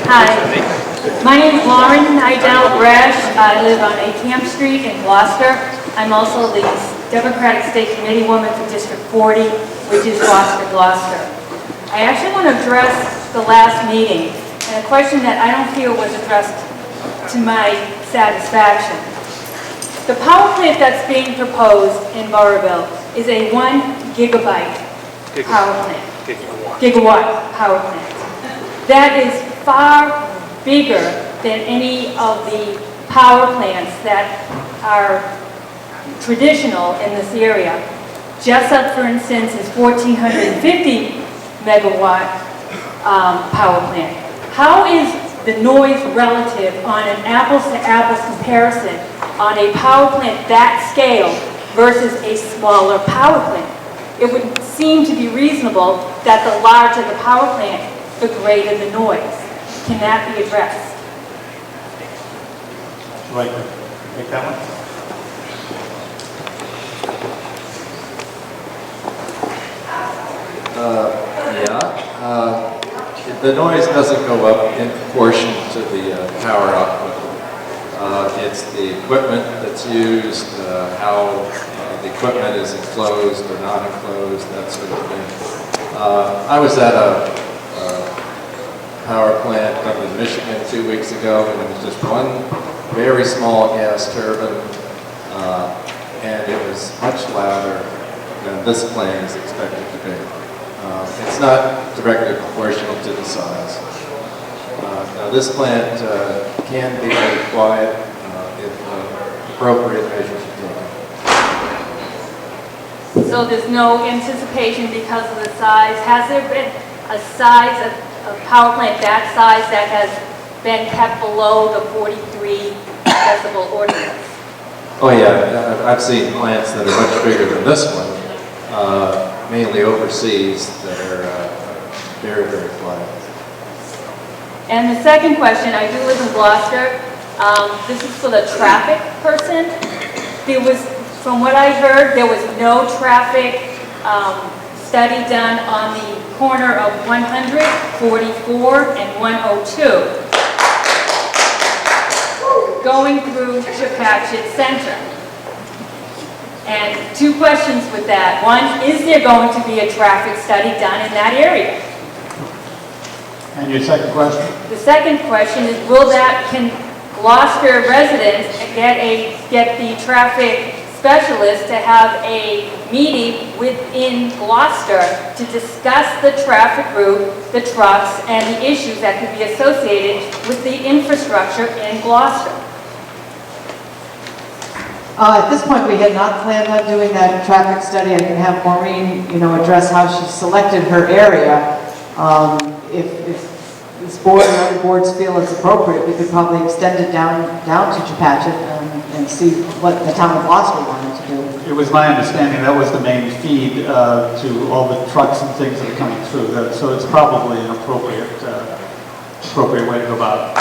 Hi, my name is Lauren Nidell Brash. I live on 8 Camp Street in Gloucester. I'm also the Democratic State Committee woman for District 40, which is Gloucester. I actually want to address the last meeting and a question that I don't feel was addressed to my satisfaction. The power plant that's being proposed in Burrillville is a 1 gigabyte power plant. Gigawatt power plant. That is far bigger than any of the power plants that are traditional in this area. Jessup, for instance, is 1,450 megawatt power plant. How is the noise relative on an apples-to-apples comparison on a power plant that scale versus a smaller power plant? It would seem to be reasonable that the larger the power plant, the greater the noise. Can that be addressed? Would you like to take that one? The noise doesn't go up in proportion to the power output. It's the equipment that's used, how the equipment is enclosed or not enclosed, that sort of thing. I was at a power plant up in Michigan 2 weeks ago, and it was just one very small gas turbine, and it was much louder than this plant is expected to be. It's not directly proportional to the size. Now this plant can be very quiet if appropriate measures are taken. So there's no anticipation because of the size. Has there been a size of a power plant that size that has been kept below the 43 decibel ordinance? Oh yeah, I've seen plants that are much bigger than this one, mainly overseas, that are very, very quiet. And the second question, I do live in Gloucester. This is for the traffic person. There was, from what I heard, there was no traffic study done on the corner of 100, 44, and 102, going through Chepachet Center. And two questions with that. One, is there going to be a traffic study done in that area? And your second question? The second question is, can Gloucester residents get the traffic specialist to have a meeting within Gloucester to discuss the traffic route, the trucks, and the issues that could be associated with the infrastructure in Gloucester? At this point, we had not planned on doing that traffic study. I can have Maureen, address how she selected her area. If this board and other boards feel it's appropriate, we could probably extend it down to Chepachet and see what the town of Gloucester wanted to do. It was my understanding that was the main feed to all the trucks and things that are coming through. So it's probably an appropriate way to go about it.